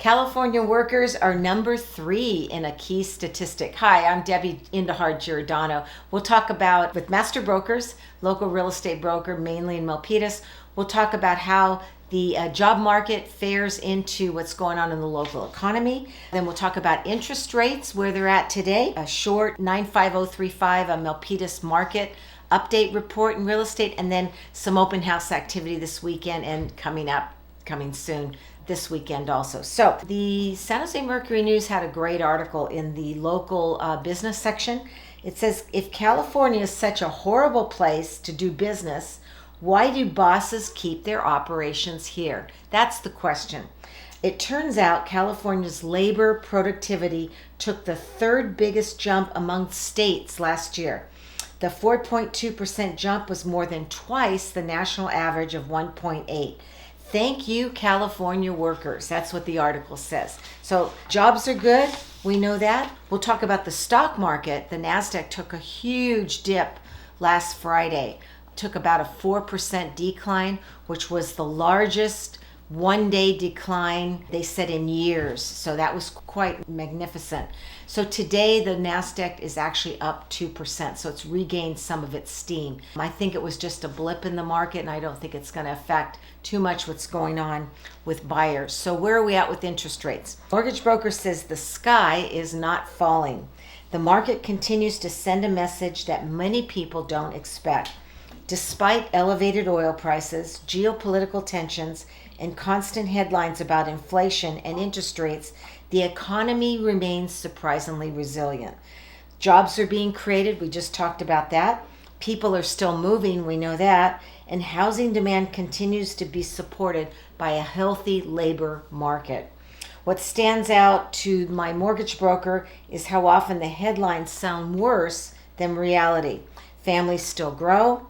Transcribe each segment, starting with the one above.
California workers are number 3 in a key statistic. Hi, I'm Debbie Indihar Giordano. We'll talk about, with Master Brokers, local real estate broker, mainly in Milpitas, we'll talk about how the job market fares into what's going on in the local economy. Then we'll talk about interest rates, where they're at today. A short 95035, a Milpitas market update report in real estate, and then some open house activity this weekend and coming soon this weekend also. So the San Jose Mercury News had a great article in the local business section. It says, if California is such a horrible place to do business, why do bosses keep their operations here? That's the question. It turns out California's labor productivity took the 3rd biggest jump among states last year. The 4.2% jump was more than twice the national average of 1.8%. Thank you, California workers. That's what the article says. So jobs are good. We know that. We'll talk about the stock market. The NASDAQ took a huge dip last Friday. Took about a 4% decline, which was the largest one-day decline, they said, in years. So that was quite magnificent. So today the NASDAQ is actually up 2%. So it's regained some of its steam. I think it was just a blip in the market, and I don't think it's going to affect too much what's going on with buyers. So where are we at with interest rates? Mortgage broker says the sky is not falling. The market continues to send a message that many people don't expect. Despite elevated oil prices, geopolitical tensions, and constant headlines about inflation and interest rates, the economy remains surprisingly resilient. Jobs are being created. We just talked about that. People are still moving. We know that. And housing demand continues to be supported by a healthy labor market. What stands out to my mortgage broker is how often the headlines sound worse than reality. Families still grow.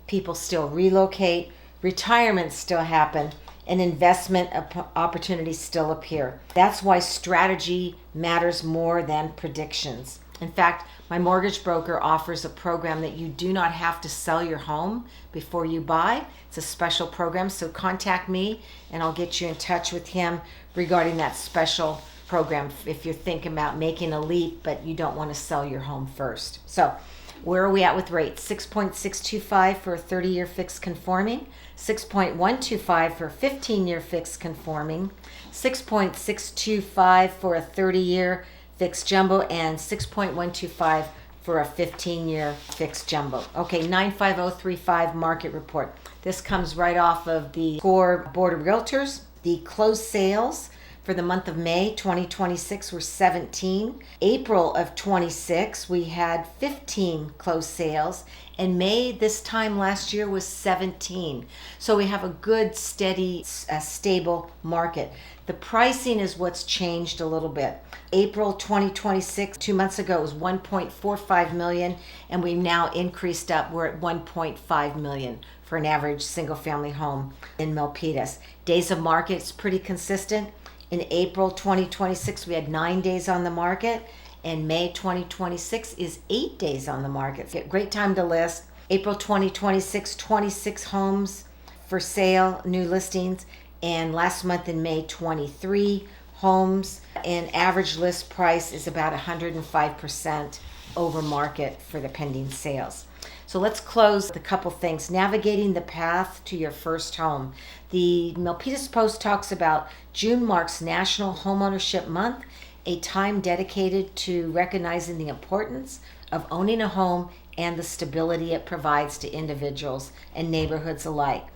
People still relocate. Retirements still happen. And investment opportunities still appear. That's why strategy matters more than predictions. In fact, my mortgage broker offers a program that you do not have to sell your home before you buy. It's a special program, so contact me and I'll get you in touch with him regarding that special program if you're thinking about making a leap but you don't want to sell your home first. So where are we at with rates? 6.625 for a 30-year fixed conforming, 6.125 for a 15-year fixed conforming, 6.625 for a 30-year fixed jumbo, and 6.125 for a 15-year fixed jumbo. Okay, 95035 market report. This comes right off of the SCORE Board of Realtors. The closed sales for the month of May 2026 were 17. April of 26, we had 15 closed sales. And May this time last year was 17. So we have a good, steady, stable market. The pricing is what's changed a little bit. April 2026, 2 months ago, it was 1.45 million, and we've now increased up. We're at 1.5 million for an average single-family home in Milpitas. Days of market is pretty consistent. In April 2026, we had 9 days on the market, and May 2026 is 8 days on the market. Great time to list. April 2026, 26 homes for sale, new listings, and last month in May, 23 homes, and average list price is about 105% over market for the pending sales. So let's close with a couple things. Navigating the path to your first home. The Milpitas Post talks about June marks National Homeownership Month, a time dedicated to recognizing the importance of owning a home and the stability it provides to individuals and neighborhoods alike.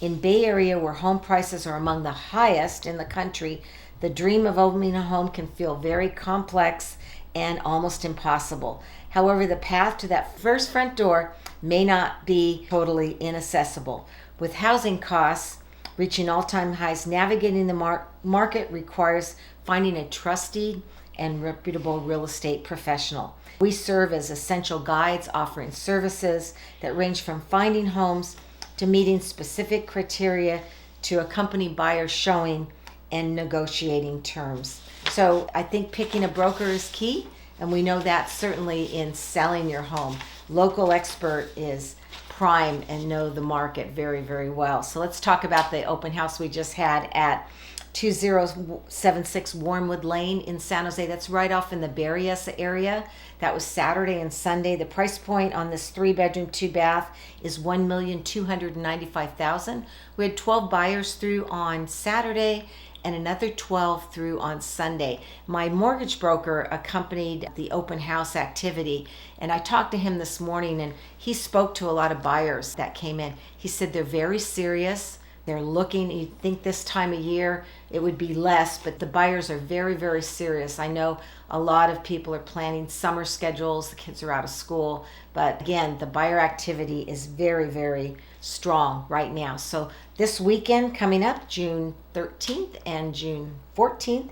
In Bay Area, where home prices are among the highest in the country, the dream of owning a home can feel very complex and almost impossible. However, the path to that first front door may not be totally inaccessible. With housing costs reaching all-time highs, navigating the market requires finding a trusted and reputable real estate professional. We serve as essential guides, offering services that range from finding homes to meeting specific criteria to accompany buyers showing and negotiating terms. So I think picking a broker is key, and we know that certainly in selling your home. Local expert is prime and know the market very, very well. So let's talk about the open house we just had at 2076 Warmwood Lane in San Jose. That's right off in the Berryessa area. That was Saturday and Sunday. The price point on this 3-bedroom, 2-bath is $1,295,000. We had 12 buyers through on Saturday and another 12 through on Sunday. My mortgage broker accompanied the open house activity, and I talked to him this morning, and he spoke to a lot of buyers that came in. He said they're very serious. They're looking, you'd think this time of year it would be less, but the buyers are very, very serious. I know a lot of people are planning summer schedules, the kids are out of school, but again, the buyer activity is very, very strong right now. So this weekend coming up, June 13th and June 14th,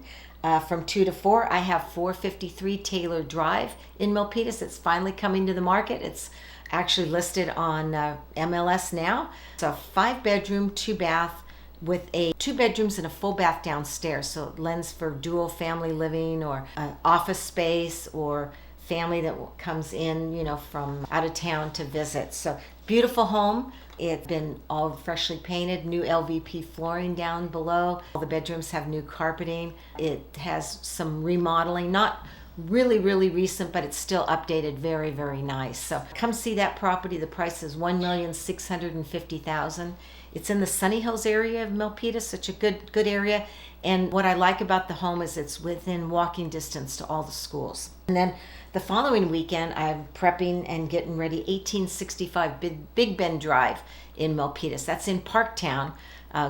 from 2 to 4, I have 453 Taylor Drive in Milpitas. It's finally coming to the market. It's actually listed on MLS now. It's a 5-bedroom, 2-bath with 2 bedrooms and a full bath downstairs. So it lends for dual family living or office space or family that comes in, from out of town to visit. So beautiful home. It's been all freshly painted, new LVP flooring down below. All the bedrooms have new carpeting. It has some remodeling, not really, really recent, but it's still updated, very, very nice. So come see that property. The price is $1,650,000. It's in the Sunny Hills area of Milpitas, such a good area. And what I like about the home is it's within walking distance to all the schools. And then the following weekend, I'm prepping and getting ready 1865 Big Bend Drive in Milpitas. That's in Parktown.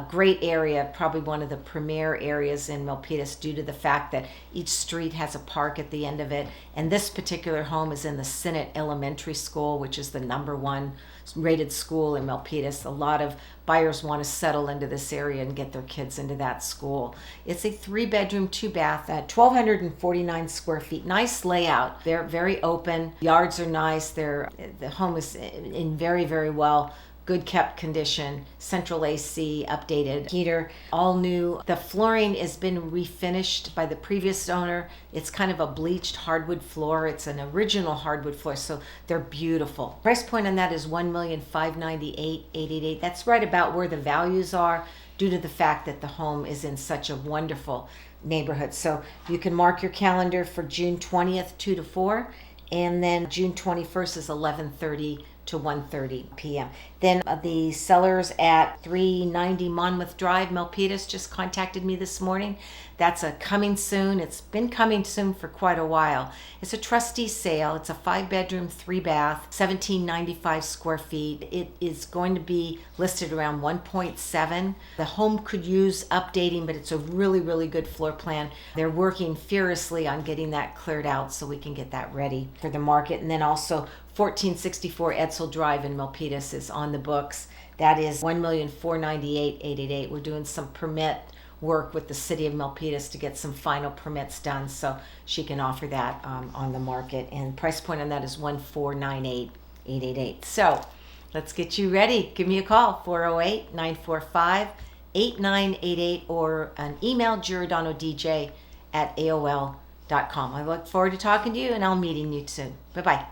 Great area, probably one of the premier areas in Milpitas due to the fact that each street has a park at the end of it. And this particular home is in the Sinnott Elementary School, which is the #1 rated school in Milpitas. A lot of buyers want to settle into this area and get their kids into that school. It's a 3-bedroom, 2-bath at 1,249 square feet. Nice layout. They're very open. Yards are nice. The home is in very, very well good kept condition, central AC, updated heater, all new. The flooring has been refinished by the previous owner. It's kind of a bleached hardwood floor. It's an original hardwood floor, so they're beautiful. Price point on that is $1,598,888. That's right about where the values are due to the fact that the home is in such a wonderful neighborhood. So you can mark your calendar for June 20th, 2 to 4, and then June 21st is 11:30 to 1:30 p.m. Then the sellers at 390 Monmouth Drive, Milpitas, just contacted me this morning. That's a coming soon. It's been coming soon for quite a while. It's a trustee sale. It's a 5-bedroom, 3-bath, 1,795 square feet. It is going to be listed around 1.7. The home could use updating, but it's a really, really good floor plan. They're working furiously on getting that cleared out so we can get that ready for the market. And then also 1464 Edsel Drive in Milpitas is on the books. That is $1,498,888. We're doing some permit work with the city of Milpitas to get some final permits done so she can offer that on the market. And price point on that is $1,498,888. So let's get you ready. Give me a call, 408-945-8988, or an email, giordanodj@aol.com. I look forward to talking to you, and I'll meeting you soon. Bye-bye.